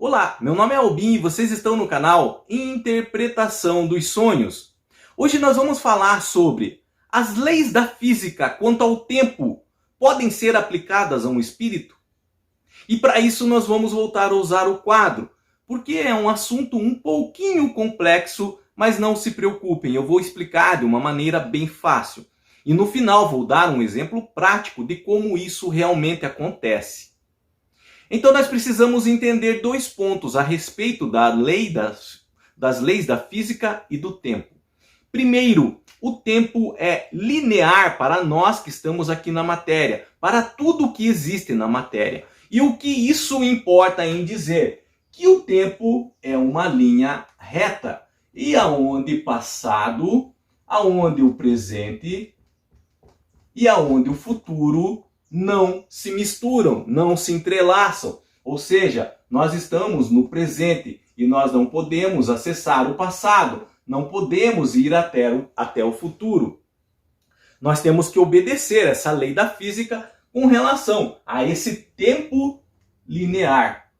Olá, meu nome é Albin e vocês estão no canal Interpretação dos Sonhos. Hoje nós vamos falar sobre as leis da física quanto ao tempo podem ser aplicadas a um espírito? E para isso nós vamos voltar a usar o quadro, porque é um assunto um pouquinho complexo, mas não se preocupem, eu vou explicar de uma maneira bem fácil. E no final vou dar um exemplo prático de como isso realmente acontece. Então nós precisamos entender dois pontos a respeito das leis da física e do tempo. Primeiro, o tempo é linear para nós que estamos aqui na matéria, para tudo que existe na matéria. E o que isso importa em dizer? Que o tempo é uma linha reta, e aonde passado, aonde o presente e aonde o futuro não se misturam, não se entrelaçam. Ou seja, nós estamos no presente e nós não podemos acessar o passado, não podemos ir até o futuro. Nós temos que obedecer essa lei da física com relação a esse tempo linear.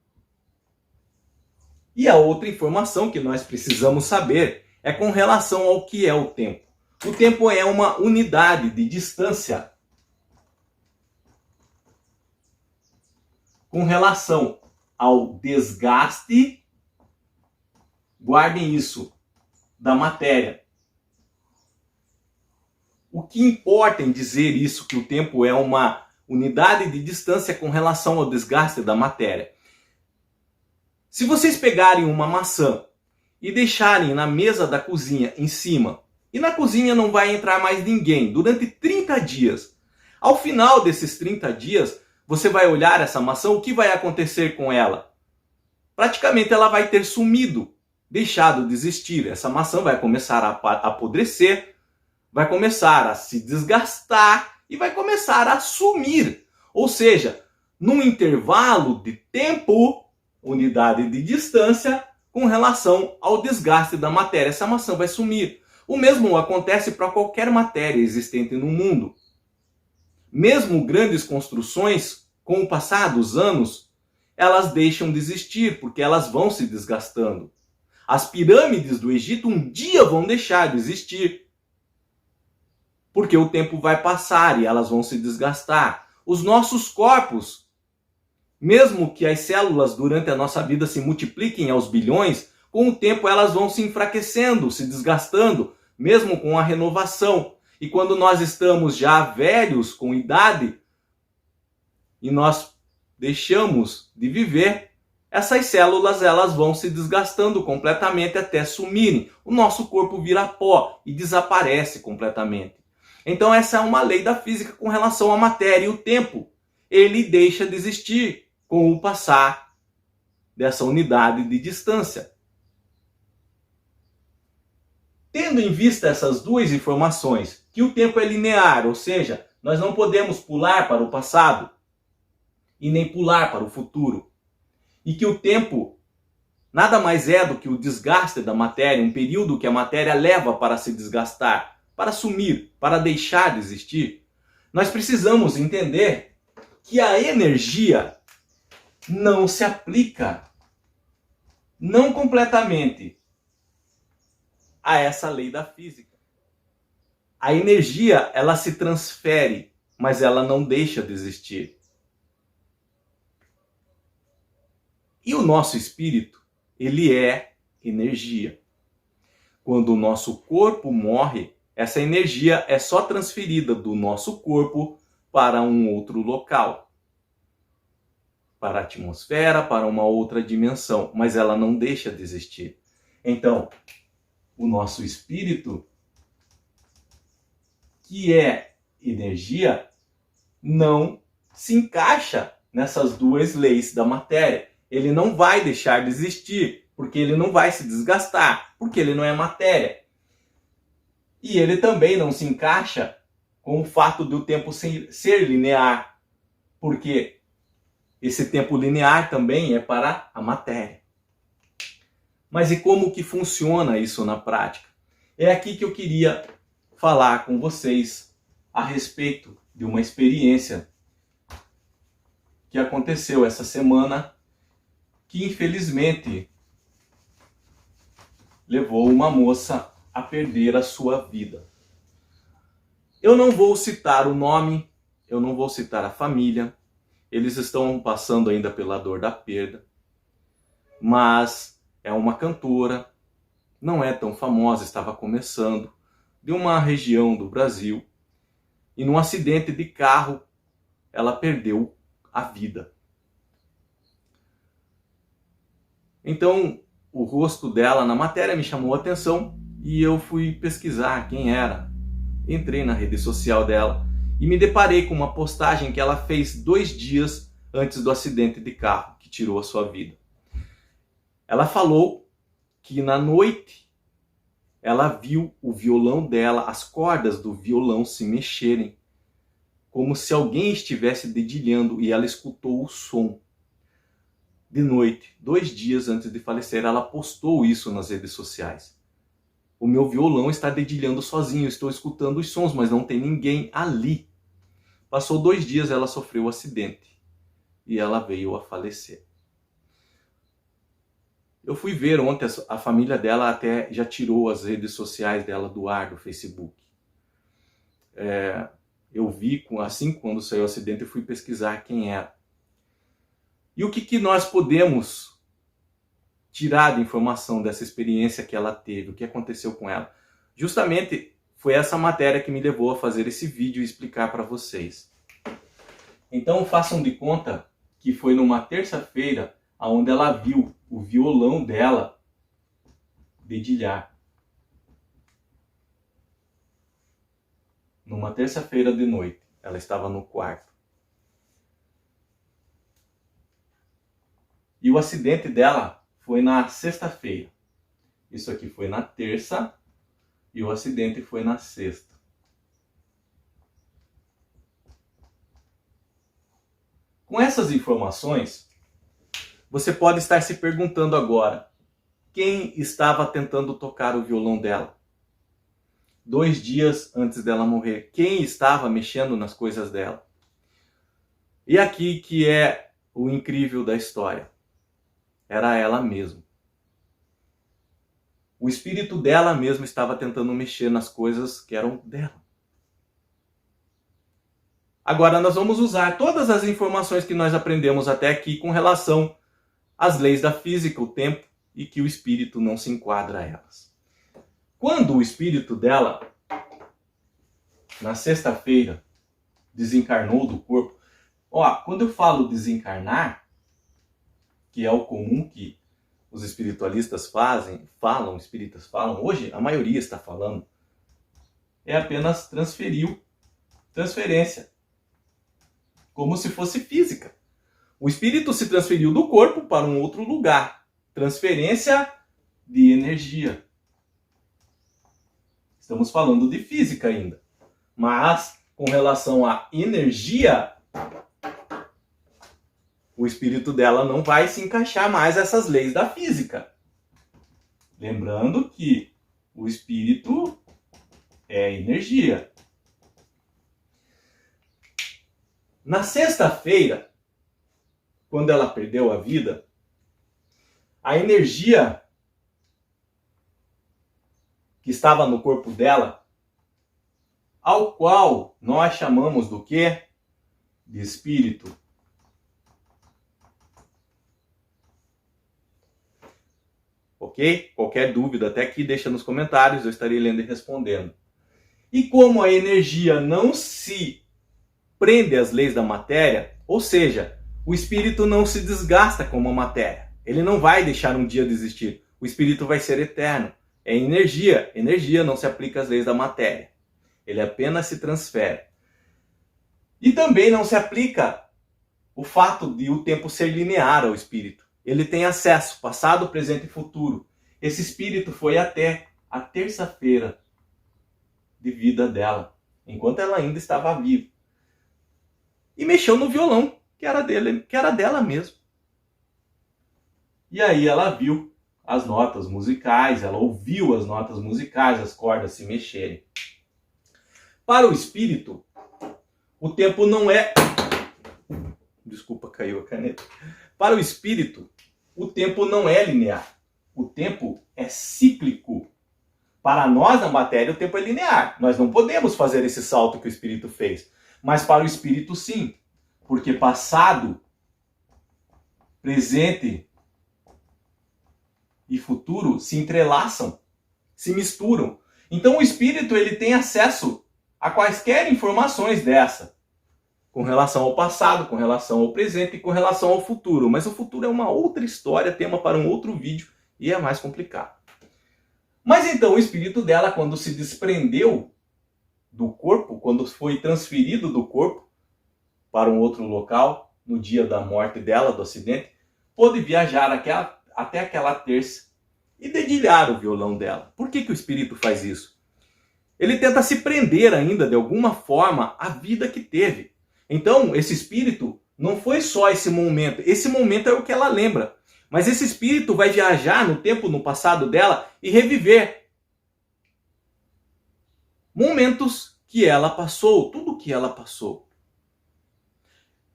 E a outra informação que nós precisamos saber é com relação ao que é o tempo. O tempo é uma unidade de distância com relação ao desgaste, guardem isso, da matéria. O que importa em dizer isso, que o tempo é uma unidade de distância com relação ao desgaste da matéria? Se vocês pegarem uma maçã e deixarem na mesa da cozinha em cima, e na cozinha não vai entrar mais ninguém durante 30 dias, ao final desses 30 dias, você vai olhar essa maçã, o que vai acontecer com ela? Praticamente ela vai ter sumido, deixado de existir. Essa maçã vai começar a apodrecer, vai começar a se desgastar e vai começar a sumir. Ou seja, num intervalo de tempo, unidade de distância, com relação ao desgaste da matéria, essa maçã vai sumir. O mesmo acontece para qualquer matéria existente no mundo. Mesmo grandes construções, com o passar dos anos, elas deixam de existir, porque elas vão se desgastando. As pirâmides do Egito um dia vão deixar de existir, porque o tempo vai passar e elas vão se desgastar. Os nossos corpos, mesmo que as células durante a nossa vida se multipliquem aos bilhões, com o tempo elas vão se enfraquecendo, se desgastando, mesmo com a renovação. E quando nós estamos já velhos, com idade, e nós deixamos de viver, essas células elas vão se desgastando completamente até sumirem. O nosso corpo vira pó e desaparece completamente. Então essa é uma lei da física com relação à matéria e o tempo. Ele deixa de existir com o passar dessa unidade de distância. Tendo em vista essas duas informações, que o tempo é linear, ou seja, nós não podemos pular para o passado e nem pular para o futuro, e que o tempo nada mais é do que o desgaste da matéria, um período que a matéria leva para se desgastar, para sumir, para deixar de existir, nós precisamos entender que a energia não se aplica, não completamente, a essa lei da física. A energia, ela se transfere, mas ela não deixa de existir. E o nosso espírito, ele é energia. Quando o nosso corpo morre, essa energia é só transferida do nosso corpo para um outro local, para a atmosfera, para uma outra dimensão, mas ela não deixa de existir. Então, o nosso espírito, que é energia, não se encaixa nessas duas leis da matéria. Ele não vai deixar de existir, porque ele não vai se desgastar, porque ele não é matéria. E ele também não se encaixa com o fato do tempo ser linear, porque esse tempo linear também é para a matéria. Mas e como que funciona isso na prática? É aqui que eu queria falar com vocês a respeito de uma experiência que aconteceu essa semana, que infelizmente levou uma moça a perder a sua vida. Eu não vou citar o nome, eu não vou citar a família, eles estão passando ainda pela dor da perda, mas é uma cantora, não é tão famosa, estava começando, de uma região do Brasil, e num acidente de carro ela perdeu a vida. Então, o rosto dela na matéria me chamou a atenção e eu fui pesquisar quem era. Entrei na rede social dela e me deparei com uma postagem que ela fez 2 dias antes do acidente de carro que tirou a sua vida. Ela falou que na noite ela viu o violão dela, as cordas do violão se mexerem, como se alguém estivesse dedilhando, e ela escutou o som. De noite, 2 dias antes de falecer, ela postou isso nas redes sociais. O meu violão está dedilhando sozinho, estou escutando os sons, mas não tem ninguém ali. Passou 2 dias, ela sofreu um acidente e ela veio a falecer. Eu fui ver ontem, a família dela até já tirou as redes sociais dela do ar, do Facebook. Eu vi, assim quando saiu o acidente, eu fui pesquisar quem era. E o que nós podemos tirar de informação dessa experiência que ela teve, o que aconteceu com ela? Justamente foi essa matéria que me levou a fazer esse vídeo e explicar para vocês. Então façam de conta que foi numa terça-feira onde ela viu o violão dela dedilhar. Numa terça-feira de noite, ela estava no quarto. E o acidente dela foi na sexta-feira. Isso aqui foi na terça e o acidente foi na sexta. Com essas informações, você pode estar se perguntando agora, quem estava tentando tocar o violão dela? 2 dias antes dela morrer, quem estava mexendo nas coisas dela? E aqui que é o incrível da história. Era ela mesma. O espírito dela mesma estava tentando mexer nas coisas que eram dela. Agora nós vamos usar todas as informações que nós aprendemos até aqui com relação às leis da física, o tempo, e que o espírito não se enquadra a elas. Quando o espírito dela, na sexta-feira, desencarnou do corpo, quando eu falo desencarnar, que é o comum que os espiritualistas espíritas falam, hoje a maioria está falando, é apenas transferência, como se fosse física. O espírito se transferiu do corpo para um outro lugar, transferência de energia. Estamos falando de física ainda, mas com relação à energia, o espírito dela não vai se encaixar mais essas leis da física. Lembrando que o espírito é energia. Na sexta-feira, quando ela perdeu a vida, a energia que estava no corpo dela, ao qual nós chamamos do quê? De espírito. Ok? Qualquer dúvida até aqui deixa nos comentários, eu estarei lendo e respondendo. E como a energia não se prende às leis da matéria, ou seja, o espírito não se desgasta como a matéria. Ele não vai deixar um dia de existir. O espírito vai ser eterno. É energia. Energia não se aplica às leis da matéria. Ele apenas se transfere. E também não se aplica o fato de o tempo ser linear ao espírito. Ele tem acesso, passado, presente e futuro. Esse espírito foi até a terça-feira de vida dela, enquanto ela ainda estava viva. E mexeu no violão, que era dela mesmo. E aí ela viu as notas musicais, ela ouviu as notas musicais, as cordas se mexerem. Para o espírito, o tempo não é... Desculpa, caiu a caneta. Para o espírito, o tempo não é linear. O tempo é cíclico. Para nós, na matéria, o tempo é linear. Nós não podemos fazer esse salto que o espírito fez. Mas para o espírito, sim. Porque passado, presente e futuro se entrelaçam, se misturam. Então o espírito ele tem acesso a quaisquer informações dessa, com relação ao passado, com relação ao presente e com relação ao futuro. Mas o futuro é uma outra história, tema para um outro vídeo e é mais complicado. Mas então o espírito dela, quando se desprendeu do corpo, quando foi transferido do corpo para um outro local, no dia da morte dela, do acidente, pôde viajar até aquela terça e dedilhar o violão dela. Por que o espírito faz isso? Ele tenta se prender ainda, de alguma forma, à vida que teve. Então, esse espírito não foi só esse momento é o que ela lembra. Mas esse espírito vai viajar no tempo, no passado dela e reviver momentos que ela passou, tudo que ela passou.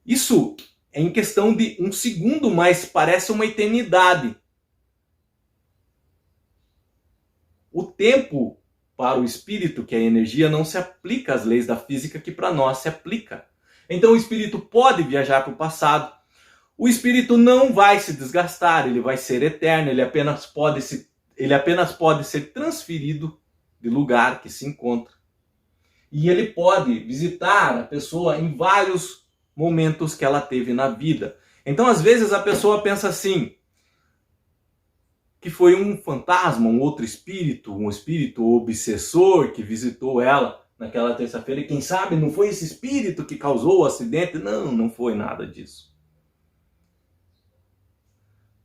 Isso é em questão de um segundo, mas parece uma eternidade. O tempo para o espírito, que é a energia, não se aplica às leis da física que para nós se aplica. Então o espírito pode viajar para o passado. O espírito não vai se desgastar, ele vai ser eterno, ele apenas pode ser transferido do lugar que se encontra. E ele pode visitar a pessoa em vários momentos que ela teve na vida. Então, às vezes, a pessoa pensa assim, que foi um fantasma, um outro espírito, um espírito obsessor que visitou ela naquela terça-feira. E quem sabe não foi esse espírito que causou o acidente? Não, não foi nada disso.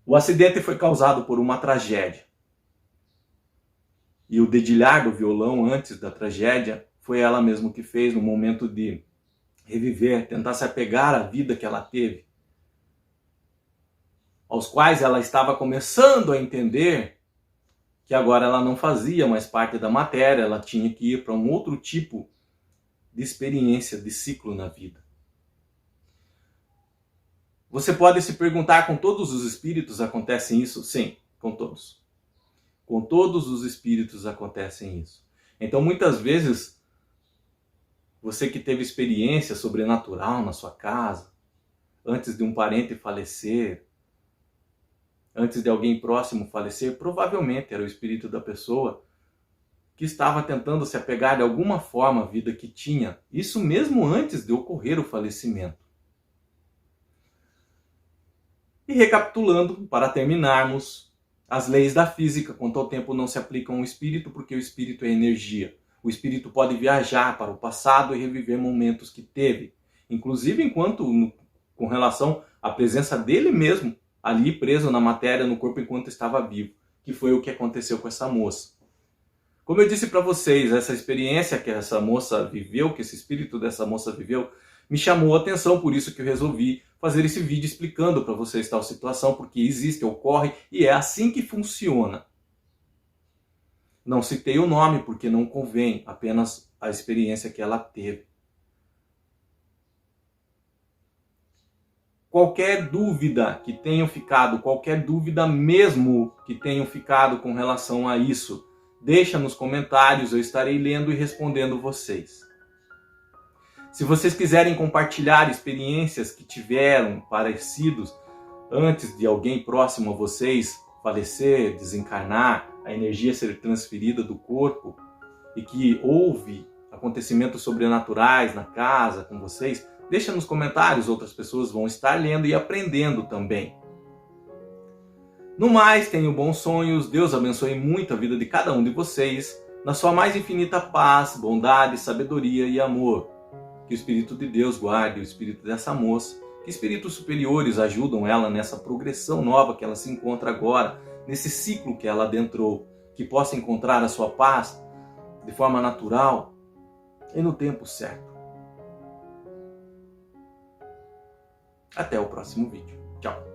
O acidente foi causado por uma tragédia. E o dedilhar do violão antes da tragédia foi ela mesma que fez no momento de reviver, tentar se apegar à vida que ela teve, aos quais ela estava começando a entender que agora ela não fazia mais parte da matéria, ela tinha que ir para um outro tipo de experiência, de ciclo na vida. Você pode se perguntar, com todos os espíritos acontece isso? Sim, com todos. Com todos os espíritos acontece isso. Então, muitas vezes, você que teve experiência sobrenatural na sua casa, antes de um parente falecer, antes de alguém próximo falecer, provavelmente era o espírito da pessoa que estava tentando se apegar de alguma forma à vida que tinha. Isso mesmo antes de ocorrer o falecimento. E recapitulando, para terminarmos, as leis da física quanto ao tempo não se aplicam ao espírito, porque o espírito é energia. O espírito pode viajar para o passado e reviver momentos que teve, inclusive com relação à presença dele mesmo, ali preso na matéria, no corpo, enquanto estava vivo, que foi o que aconteceu com essa moça. Como eu disse para vocês, essa experiência que essa moça viveu, que esse espírito dessa moça viveu, me chamou a atenção, por isso que eu resolvi fazer esse vídeo explicando para vocês tal situação, porque existe, ocorre e é assim que funciona. Não citei o nome porque não convém, apenas a experiência que ela teve. Qualquer dúvida que tenham ficado, qualquer dúvida mesmo que tenham ficado com relação a isso, deixa nos comentários, eu estarei lendo e respondendo vocês. Se vocês quiserem compartilhar experiências que tiveram parecidos antes de alguém próximo a vocês falecer, desencarnar, a energia ser transferida do corpo e que houve acontecimentos sobrenaturais na casa com vocês, deixa nos comentários, outras pessoas vão estar lendo e aprendendo também. No mais, tenham bons sonhos, Deus abençoe muito a vida de cada um de vocês, na sua mais infinita paz, bondade, sabedoria e amor. Que o Espírito de Deus guarde o espírito dessa moça, que espíritos superiores ajudam ela nessa progressão nova que ela se encontra agora, nesse ciclo que ela adentrou, que possa encontrar a sua paz de forma natural e no tempo certo. Até o próximo vídeo. Tchau!